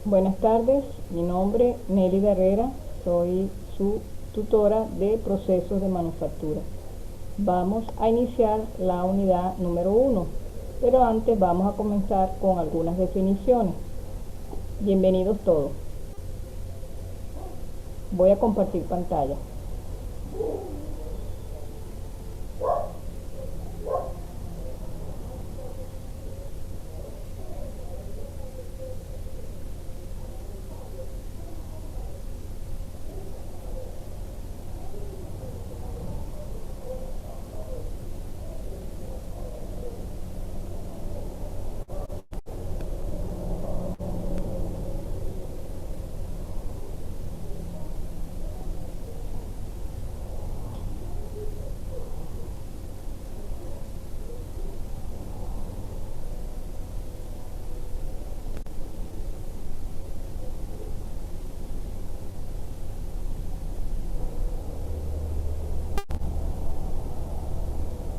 Buenas tardes, mi nombre es Nelly Herrera, soy su tutora de procesos de manufactura. Vamos a iniciar la unidad número 1, pero antes vamos a comenzar con algunas definiciones. Bienvenidos todos. Voy a compartir pantalla.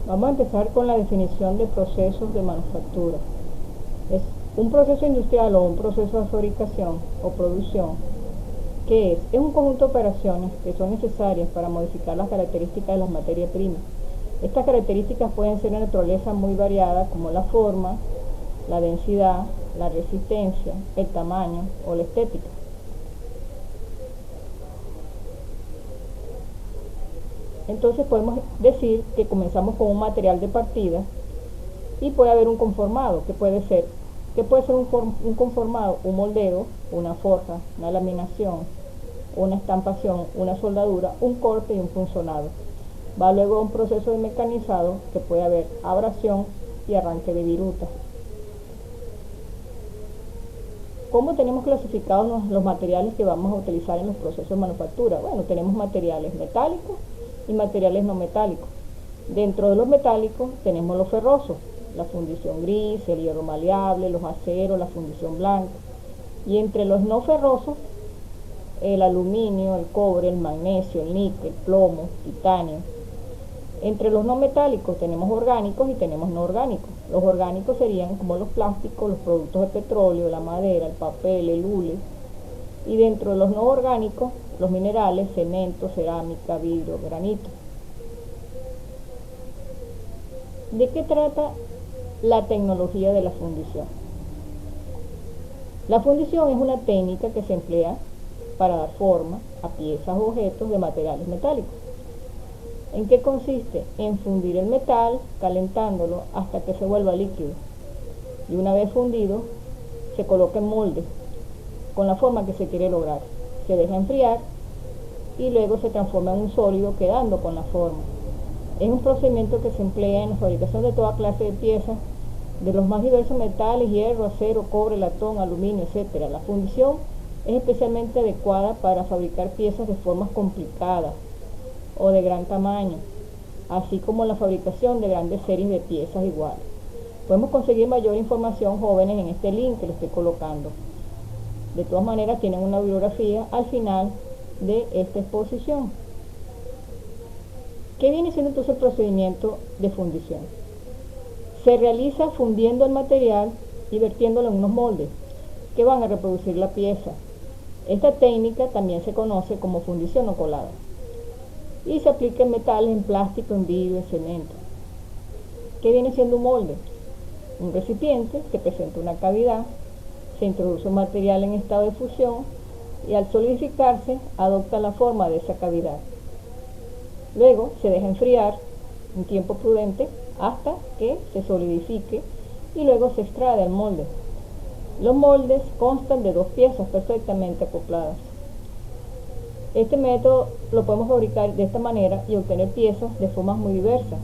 Vamos a empezar con la definición de procesos de manufactura. Es un proceso industrial o un proceso de fabricación o producción. ¿Qué es? Es un conjunto de operaciones que son necesarias para modificar las características de las materias primas. Estas características pueden ser de naturaleza muy variada, como la forma, la densidad, la resistencia, el tamaño o la estética. Entonces podemos decir que comenzamos con un material de partida y puede haber un conformado, que puede ser un conformado, un moldeo, una forja, una laminación, una estampación, una soldadura, un corte y un punzonado. Va luego a un proceso de mecanizado, que puede haber abrasión y arranque de viruta. ¿Cómo tenemos clasificados los materiales que vamos a utilizar en los procesos de manufactura? Bueno, tenemos materiales metálicos y materiales no metálicos. Dentro de los metálicos tenemos los ferrosos, la fundición gris, el hierro maleable, los aceros, la fundición blanca. Y entre los no ferrosos, el aluminio, el cobre, el magnesio, el níquel, plomo, titanio. Entre los no metálicos tenemos orgánicos y tenemos no orgánicos. Los orgánicos serían como los plásticos, los productos de petróleo, la madera, el papel, el hule. Y dentro de los no orgánicos, los minerales, cemento, cerámica, vidrio, granito. ¿De qué trata la tecnología de la fundición? La fundición es una técnica que se emplea para dar forma a piezas o objetos de materiales metálicos. ¿En qué consiste? En fundir el metal, calentándolo hasta que se vuelva líquido. Y una vez fundido, se coloca en molde con la forma que se quiere lograr. Se deja enfriar y luego se transforma en un sólido, quedando con la forma. Es un procedimiento que se emplea en la fabricación de toda clase de piezas, de los más diversos metales: hierro, acero, cobre, latón, aluminio, etc. La fundición es especialmente adecuada para fabricar piezas de formas complicadas o de gran tamaño, así como la fabricación de grandes series de piezas iguales. Podemos conseguir mayor información, jóvenes, en este link que les estoy colocando. De todas maneras, tienen una bibliografía al final de esta exposición. ¿Qué viene siendo entonces el procedimiento de fundición? Se realiza fundiendo el material y vertiéndolo en unos moldes que van a reproducir la pieza. Esta técnica también se conoce como fundición o colado y se aplica en metales, en plástico, en vidrio, en cemento. ¿Qué viene siendo un molde? Un recipiente que presenta una cavidad, se introduce un material en estado de fusión y al solidificarse adopta la forma de esa cavidad. Luego se deja enfriar un tiempo prudente hasta que se solidifique y luego se extrae del molde. Los moldes constan de dos piezas perfectamente acopladas. Este método lo podemos fabricar de esta manera y obtener piezas de formas muy diversas,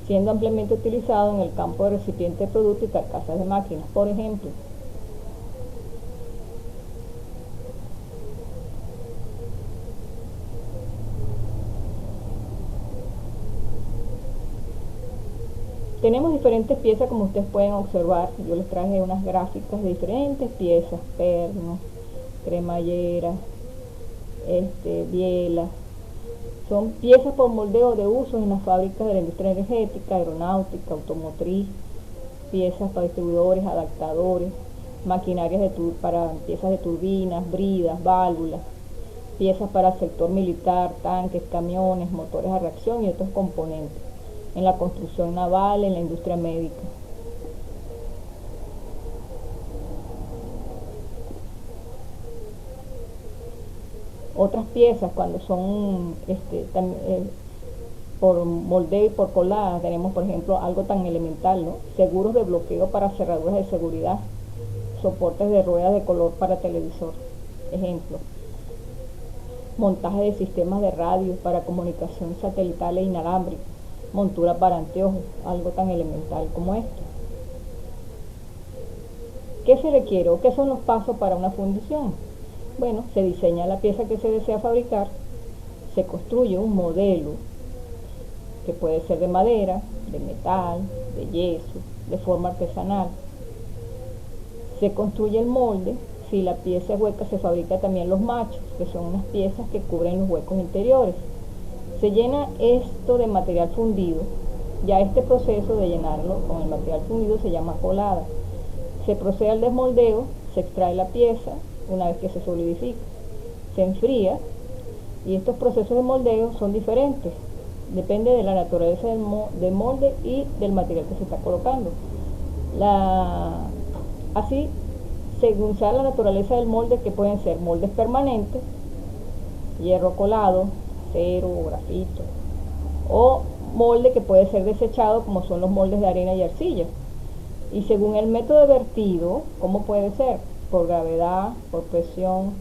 siendo ampliamente utilizado en el campo de recipientes de producto y carcasas de máquinas. Por ejemplo, tenemos diferentes piezas, como ustedes pueden observar. Yo les traje unas gráficas de diferentes piezas: pernos, cremallera, biela. Son piezas por moldeo de uso en las fábricas de la industria energética, aeronáutica, automotriz, piezas para distribuidores, adaptadores. maquinarias para piezas de turbinas, bridas, válvulas, piezas para el sector militar, tanques, camiones, motores a reacción y otros componentes, en la construcción naval, en la industria médica. Otras piezas, cuando son por moldeo y por colada, tenemos por ejemplo algo tan elemental, ¿no? Seguros de bloqueo para cerraduras de seguridad, soportes de ruedas de color para televisor, ejemplo. Montaje de sistemas de radio para comunicación satelital e inalámbrica, montura para anteojos, algo tan elemental como esto. ¿Qué se requiere o qué son los pasos para una fundición? Bueno, se diseña la pieza que se desea fabricar, se construye un modelo que puede ser de madera, de metal, de yeso, de forma artesanal. Se construye el molde. Si la pieza es hueca, se fabrica también los machos, que son unas piezas que cubren los huecos interiores. Se llena esto de material fundido. Ya este proceso de llenarlo con el material fundido se llama colada. Se procede al desmoldeo, se extrae la pieza una vez que se solidifica, se enfría, y estos procesos de moldeo son diferentes. Depende de la naturaleza del molde y del material que se está colocando. Así, según sea la naturaleza del molde, que pueden ser moldes permanentes, hierro colado, acero, grafito, o molde que puede ser desechado, como son los moldes de arena y arcilla. Y según el método de vertido, ¿cómo puede ser? Por gravedad, por presión.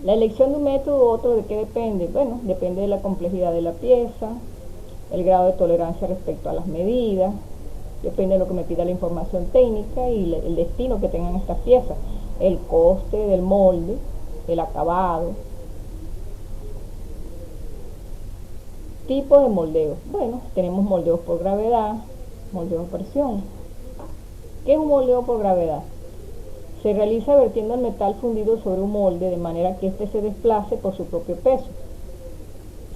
La elección de un método u otro, ¿de qué depende? Bueno, depende de la complejidad de la pieza, el grado de tolerancia respecto a las medidas, depende de lo que me pida la información técnica y el destino que tengan estas piezas, el coste del molde, el acabado. Tipo de moldeo. Bueno, tenemos moldeos por gravedad, moldeo por presión. ¿Qué es un moldeo por gravedad? Se realiza vertiendo el metal fundido sobre un molde de manera que éste se desplace por su propio peso.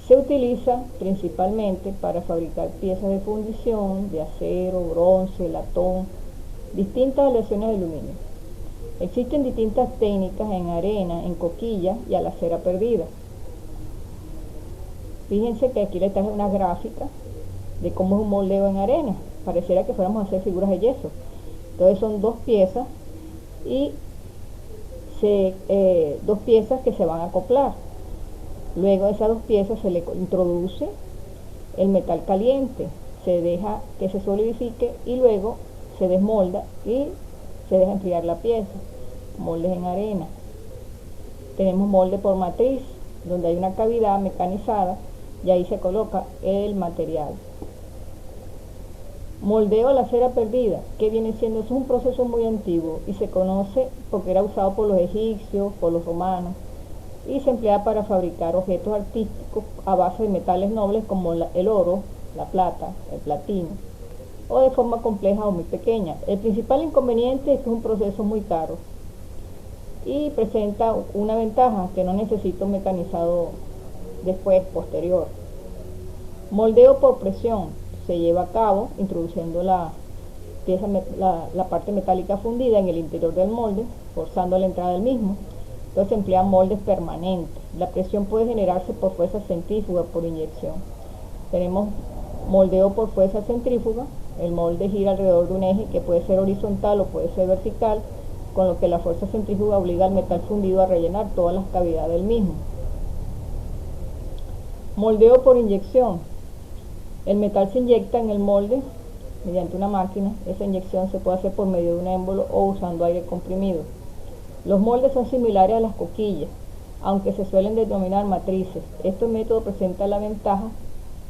Se utiliza principalmente para fabricar piezas de fundición de acero, bronce, latón, distintas aleaciones de aluminio. Existen distintas técnicas en arena, en coquilla y a la cera perdida. Fíjense que aquí les traje una gráfica de cómo es un moldeo en arena. Pareciera que fuéramos a hacer figuras de yeso. Entonces son dos piezas y dos piezas que se van a acoplar. Luego de esas dos piezas se le introduce el metal caliente, se deja que se solidifique y luego se desmolda y se deja enfriar la pieza. Moldes en arena. Tenemos molde por matriz, donde hay una cavidad mecanizada y ahí se coloca el material. Moldeo a la cera perdida, que viene siendo, es un proceso muy antiguo y se conoce porque era usado por los egipcios, por los romanos, y se emplea para fabricar objetos artísticos a base de metales nobles como el oro, la plata, el platino, o de forma compleja o muy pequeña. El principal inconveniente es que es un proceso muy caro y presenta una ventaja, que no necesita un mecanizado después, posterior. Moldeo por presión. Se lleva a cabo introduciendo la parte metálica fundida en el interior del molde, forzando la entrada del mismo. Entonces se emplean moldes permanentes. La presión puede generarse por fuerza centrífuga, por inyección. Tenemos moldeo por fuerza centrífuga. El molde gira alrededor de un eje que puede ser horizontal o puede ser vertical, con lo que la fuerza centrífuga obliga al metal fundido a rellenar todas las cavidades del mismo. Moldeo por inyección. El metal se inyecta en el molde mediante una máquina. Esa inyección se puede hacer por medio de un émbolo o usando aire comprimido. Los moldes son similares a las coquillas, aunque se suelen denominar matrices. Este método presenta la ventaja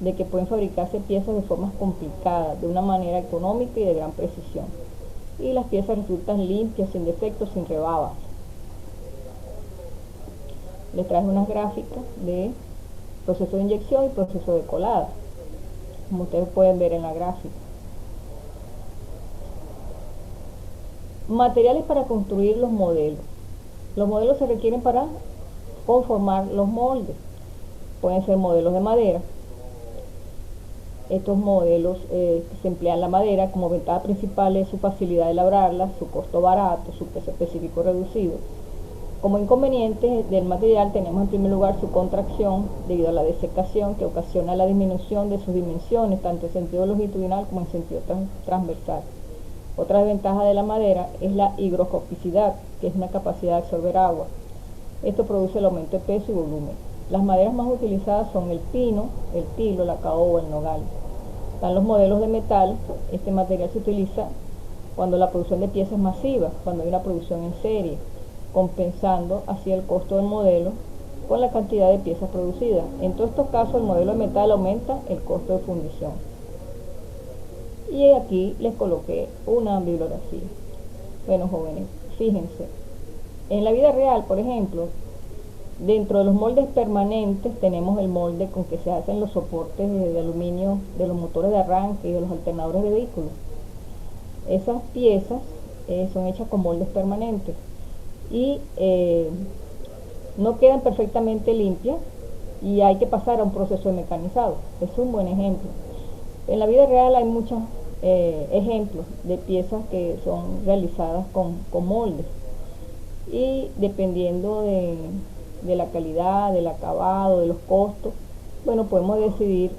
de que pueden fabricarse piezas de formas complicadas, de una manera económica y de gran precisión. Y las piezas resultan limpias, sin defectos, sin rebabas. Les traje unas gráficas de proceso de inyección y proceso de colada, como ustedes pueden ver en la gráfica. Materiales para construir los modelos. Los modelos se requieren para conformar los moldes. Pueden ser modelos de madera, estos modelos que se emplean la madera, como ventaja principal es su facilidad de labrarla, su costo barato, su peso específico reducido. Como inconvenientes del material tenemos en primer lugar su contracción debido a la desecación, que ocasiona la disminución de sus dimensiones, tanto en sentido longitudinal como en sentido transversal. Otra desventaja de la madera es la higroscopicidad, que es una capacidad de absorber agua. Esto produce el aumento de peso y volumen. Las maderas más utilizadas son el pino, el tilo, la caoba, el nogal. Están los modelos de metal. Este material se utiliza cuando la producción de piezas masivas, cuando hay una producción en serie, compensando así el costo del modelo con la cantidad de piezas producidas. En todos estos casos el modelo de metal aumenta el costo de fundición. Y aquí les coloqué una bibliografía. Bueno, jóvenes, fíjense, en la vida real, por ejemplo, dentro de los moldes permanentes tenemos el molde con que se hacen los soportes de aluminio de los motores de arranque y de los alternadores de vehículos. Esas piezas son hechas con moldes permanentes y no quedan perfectamente limpias y hay que pasar a un proceso de mecanizado. Es un buen ejemplo. En la vida real hay muchos ejemplos de piezas que son realizadas con moldes, y dependiendo de la calidad, del acabado, de los costos, bueno, podemos decidir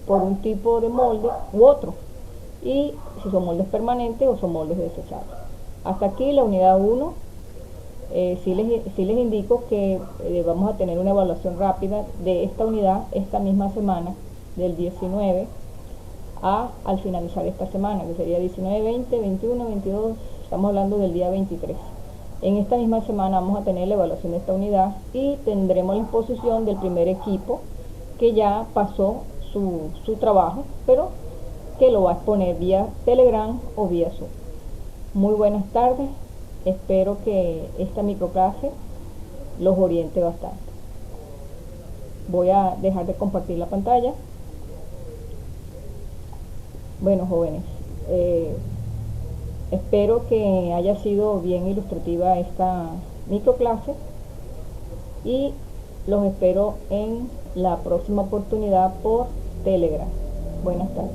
por un tipo de molde u otro, y si son moldes permanentes o son moldes desechables. Hasta aquí la unidad 1. Sí les indico que vamos a tener una evaluación rápida de esta unidad esta misma semana, del 19 al finalizar esta semana, que sería 19, 20, 21, 22, estamos hablando del día 23. En esta misma semana vamos a tener la evaluación de esta unidad y tendremos la exposición del primer equipo que ya pasó su trabajo, pero que lo va a exponer vía Telegram o vía Zoom. Muy buenas tardes, espero que esta microclase los oriente bastante. Voy a dejar de compartir la pantalla. Bueno, jóvenes, espero que haya sido bien ilustrativa esta microclase y los espero en la próxima oportunidad por Telegram. Buenas tardes.